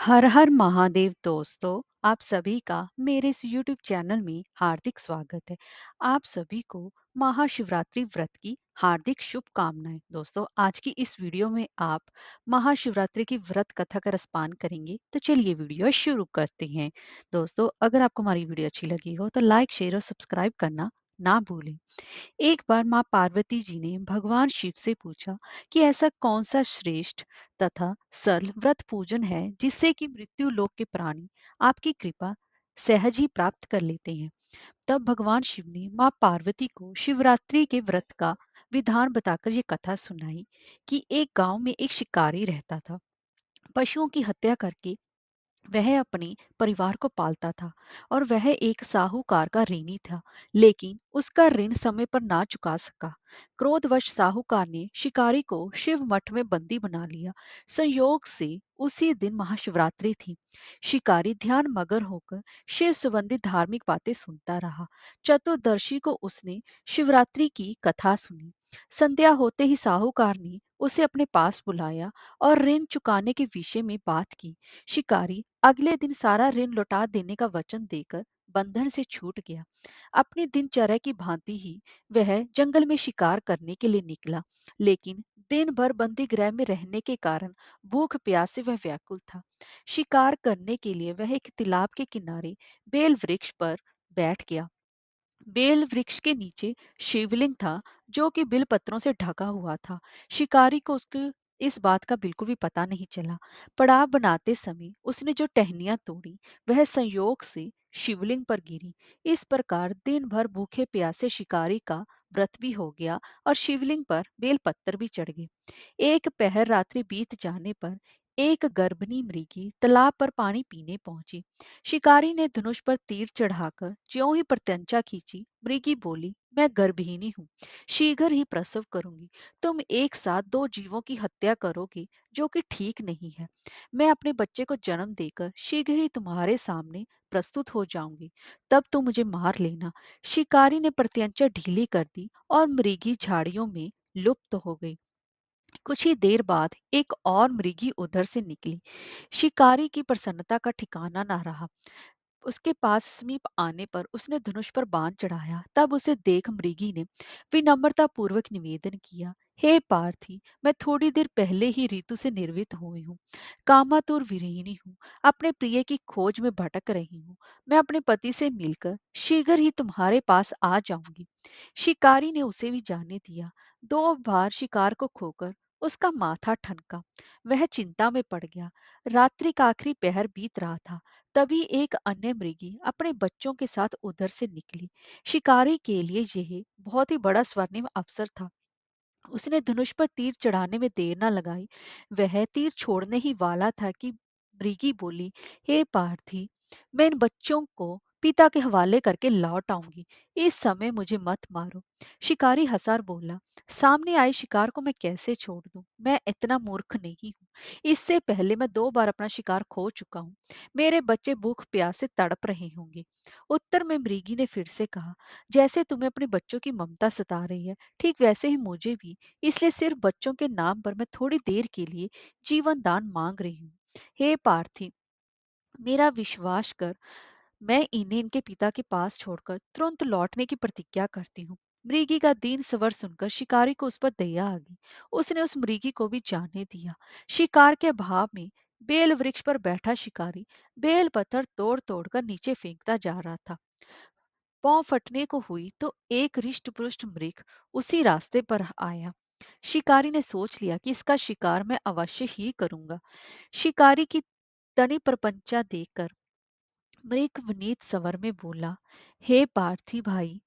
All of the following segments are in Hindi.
हर हर महादेव दोस्तों, आप सभी का मेरे इस YouTube चैनल में हार्दिक स्वागत है। आप सभी को महाशिवरात्रि व्रत की हार्दिक शुभकामनाएं। दोस्तों, आज की इस वीडियो में आप महाशिवरात्रि की व्रत कथा का रसपान करेंगे। तो चलिए वीडियो शुरू करते हैं। दोस्तों, अगर आपको हमारी वीडियो अच्छी लगी हो तो लाइक, शेयर और सब्सक्राइब करना ना भूलें। एक बार माँ पार्वती जी ने भगवान शिव से पूछा कि ऐसा कौन सा श्रेष्ठ तथा सरल व्रत पूजन है जिससे कि मृत्यु लोक के प्राणी आपकी कृपा सहज ही प्राप्त कर लेते हैं। तब भगवान शिव ने माँ पार्वती को शिवरात्रि के व्रत का विधान बताकर ये कथा सुनाई कि एक गांव में एक शिकारी रहता था। पशुओं की हत्या करके वह अपने परिवार को पालता था और वह एक साहूकार का ऋणी था, लेकिन उसका ऋण समय पर ना चुका सका। क्रोधवश साहूकार ने शिकारी को शिव मठ में बंदी बना लिया। संयोग से उसी दिन महाशिवरात्रि थी। शिकारी ध्यान मग्न होकर शिव संबंधी धार्मिक बातें सुनता रहा। चतुर्दशी को उसने शिवरात्रि की कथा सुनी। संध्या होते ही साहूकार ने उसे अपने पास बुलाया और ऋण चुकाने के विषय में बात की। शिकारी अगले दिन सारा ऋण लौटा देने का वचन देकर बंधन से छूट गया। अपनी दिनचर्या की भांति ही वह जंगल में शिकार करने के लिए निकला, लेकिन दिन भर बंदी गृह में रहने के कारण भूख प्यास से वह व्याकुल था। शिकार करने के लिए वह एक तालाब के किनारे बेल वृक्ष पर बैठ गया। बेल वृक्ष के नीचे शिवलिंग था, जो कि बिल पत्रों से ढका हुआ था। शिकारी को उसके इस बात का बिल्कुल भी पता नहीं चला। पड़ाव बनाते समय उसने जो टहनियां तोड़ी वह संयोग से शिवलिंग पर गिरी। इस प्रकार दिन भर भूखे प्यासे शिकारी का व्रत भी हो गया और शिवलिंग पर बेल पत्थर भी चढ़ गए। एक पहर रात्रि बीत जाने पर एक गर्भिणी मृगी तालाब पर पानी पीने पहुंची। शिकारी ने धनुष पर तीर चढ़ाकर ज्यों ही प्रत्यंचा खींची, मृगी बोली, मैं गर्भिणी हूँ, शीघ्र ही प्रसव करूंगी। तुम एक साथ दो जीवों की हत्या करोगे, जो कि ठीक नहीं है। मैं अपने बच्चे को जन्म देकर शीघ्र ही तुम्हारे सामने प्रस्तुत हो जाऊंगी, तब तुम मुझे मार लेना। शिकारी ने प्रत्यंचा ढीली कर दी और मृगी झाड़ियों में लुप्त हो गई। कुछ ही देर बाद एक और मृगी उधर से निकली। शिकारी की प्रसन्नता का ठिकाना ना रहा। उसके पास समीप आने पर उसने धनुष पर बाण चढ़ाया। तब उसे देख मृगी ने विनम्रता पूर्वक निवेदन किया, हे पार्थी, मैं थोड़ी देर पहले ही ऋतु से निर्वित हुई हूँ। कामातुर विरहिणी हूँ। अपने प्रिय की खोज में भटक रही हूँ। मैं अपने पति से मिलकर शीघ्र ही तुम्हारे पास आ जाऊंगी। शिकारी ने उसे भी जाने दिया। दो बार शिकार को खोकर उसका माथा ठनका। वह चिंता में पड़ गया। रात्रि का आखिरी पहर बीत रहा था। तभी एक अन्य मृगी अपने बच्चों के साथ उधर से निकली। शिकारी के लिए यह बहुत ही बड़ा स्वर्णिम अवसर था। उसने धनुष पर तीर चढ़ाने में देर न लगाई। वह तीर छोड़ने ही वाला था कि मृगी बोली, हे पार्थी, मैं इन बच्चों को पिता के हवाले करके लौट आऊंगी। इस समय मुझे मत मारो। शिकारी हंसार बोला, सामने आए शिकार को मैं कैसे छोड़ दूं? मैं इतना मूर्ख नहीं हूं। इससे पहले मैं दो बार अपना शिकार खो चुका हूँ। मेरे बच्चे भूख प्यास से तड़प रहे होंगे। उत्तर में मृगी ने फिर से कहा, जैसे तुम्हें अपने बच्चों की ममता सता रही है, ठीक वैसे ही मुझे भी। इसलिए सिर्फ बच्चों के नाम पर मैं थोड़ी देर के लिए जीवन दान मांग रही हूँ। हे पार्थी, मेरा विश्वास कर। मैं इन्हें इनके पिता के पास छोड़कर तुरंत लौटने की प्रतिज्ञा करती हूँ। मृगी का दीन स्वर सुनकर शिकारी को उस पर दया आ गई। उसने उस मृगी को भी जाने दिया। शिकार के अभाव में बेल वृक्ष पर बैठा शिकारी बेल पत्थर तोड़ तोड़ कर नीचे फेंकता जा रहा था। पाँव फटने को हुई तो एक रिष्ट पुष्ट मृग उसी रास्ते पर आया। शिकारी ने सोच लिया कि इसका शिकार मैं अवश्य ही करूंगा। शिकारी की तनी प्रपंचा देखकर मृग विनीत स्वर में बोला, हे पार्थी भाई,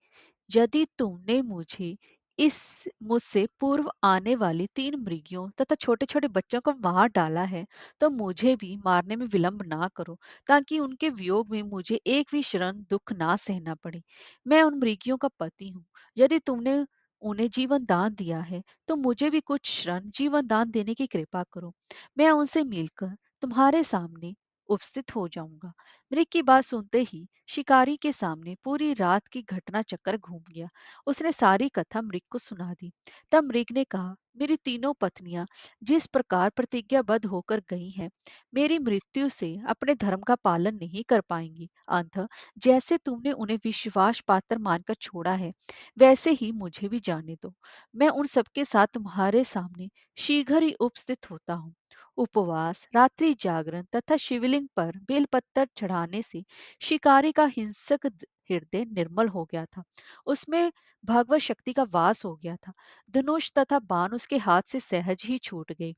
यदि तुमने मुझे इस मुझसे पूर्व आने वाली तीन मृगियों तथा छोटे छोटे बच्चों को मार डाला है, तो मुझे भी मारने में विलंब ना करो, ताकि उनके वियोग में मुझे एक भी क्षण दुख ना सहना पड़े। मैं उन मृगियों का पति हूँ। यदि तुमने उन्हें जीवन दान दिया है, तो मुझे भी कुछ क्षण जीवन दान देने की कृपा करो। मैं उनसे मिलकर तुम्हारे सामने उपस्थित हो जाऊंगा। मृग की बात सुनते ही शिकारी के सामने पूरी रात की घटना चक्कर घूम गया। उसने सारी कथा मृग को सुना दी। तब मृग ने कहा, मेरी तीनों पत्नियां जिस प्रकार प्रतिज्ञाबद्ध होकर गई हैं, मेरी मृत्यु से अपने धर्म का पालन नहीं कर पाएंगी। अंत जैसे तुमने उन्हें विश्वास पात्र मानकर छोड़ा है, वैसे ही मुझे भी जाने दो। मैं उन सबके साथ तुम्हारे सामने शीघ्र ही उपस्थित होता हूँ। उपवास, रात्रि जागरण तथा शिवलिंग पर बेलपत्तर चढ़ाने से शिकारी का हिंसक हृदय निर्मल हो गया था। उसमें भगवत शक्ति का वास हो गया था। धनुष तथा बाण उसके हाथ से सहज ही छूट गए।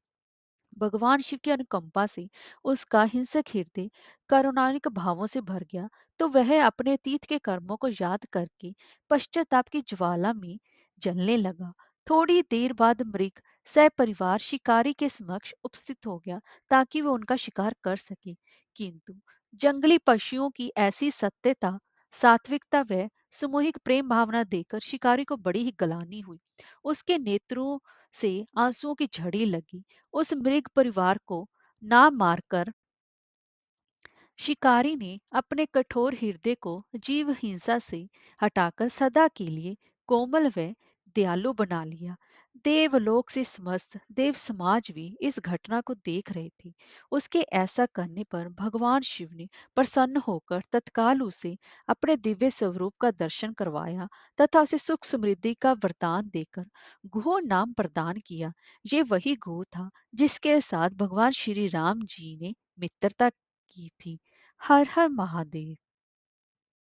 भगवान शिव की अनुकंपा से उसका हिंसक हृदय करुणानिक भावों से भर गया, तो वह अपने अतीत के कर्मों को याद करके पश्चाताप की ज्वाला में जलने लगा। थोड़ी देर बाद मृग सपरिवार शिकारी के समक्ष उपस्थित हो गया ताकि वह उनका शिकार कर सके, किंतु जंगली पशुओं की ऐसी सत्यता, सात्विकता व सामूहिक प्रेम भावना देखकर शिकारी को बड़ी ही गलानी हुई। उसके नेत्रों से आंसुओं की झड़ी लगी। उस मृग परिवार को ना मारकर शिकारी ने अपने कठोर हृदय को जीव हिंसा से हटाकर सदा के लिए कोमल व दयालु बना लिया। देवलोक से समस्त देव समाज भी इस घटना को देख रहे थे। उसके ऐसा करने पर भगवान शिव ने प्रसन्न होकर तत्काल उसे अपने दिव्य स्वरूप का दर्शन करवाया तथा उसे सुख समृद्धि का वरदान देकर गुह नाम प्रदान किया। ये वही गुह था जिसके साथ भगवान श्री राम जी ने मित्रता की थी। हर हर महादेव।